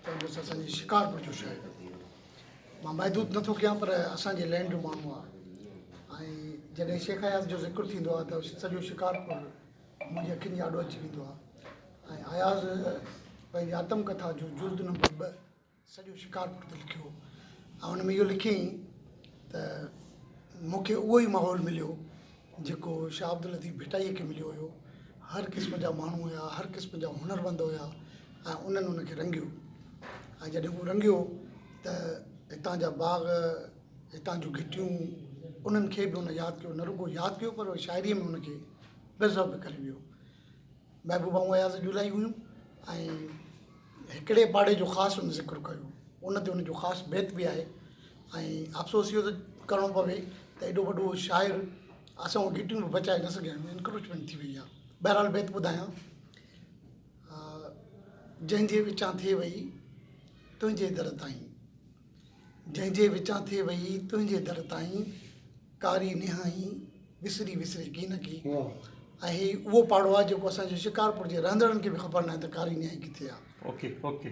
चवंदुसि असांजी शिकारपुर जो शहर मां महदूद नथो कयां पर असांजे लैंड जो माण्हू आहे ऐं जॾहिं शेख अयाज़ जो ज़िक्र थींदो आहे त सॼो शिकारपुर मुंहिंजी अखियुनि जे आॾो अची वेंदो आहे ऐं अयाज़ पंहिंजी आत्मकथा जो जुल्द नंबर 2 सॼो शिकारपुर ते लिखियो ऐं हुन में इहो लिखियईं त मूंखे उहो ई माहौल मिलियो जेको शाह अब्दुल लतीफ़ भिटाईअ खे मिलियो हुयो। हर क़िस्म जा माण्हू हुया, हर क़िस्म जा हुनरमंद हुया ऐं उन्हनि उनखे रंगियो ऐं जॾहिं उहो रंगियो त हितां जा बाग़, हितां जूं घिटियूं, उन्हनि खे बि उन यादि कयो, न रुगो यादि कयो पर शाइरीअ में उनखे प्रिज़र्व करे वियो। महबूबा अयाज़ जूं इलाही हुयूं ऐं हिकिड़े पाड़े जो ख़ासि हुन ज़िक्र कयो, उन ते उनजो ख़ासि बैत बि आहे ऐं अफ़सोस इहो त करिणो पवे त एॾो वॾो शाइर असां उहो घिटियूं बि बचाए न सघिया आहियूं, इनक्रोचमेंट थी वई आहे। बहरहाल बैत ॿुधायां, जंहिंजे विचां थिए वई तुंहिंजे दर ताईं, जंहिंजे विचां थिए वई तुंहिंजे दर ताईं, कारी निहाई विसरी विसरे की न की। ऐं हीउ उहो पाड़ो आहे जेको असांजे शिकारपुर जे रहंदड़नि खे बि ख़बर न आहे त कारी निहाई किथे आहे। Okay okay.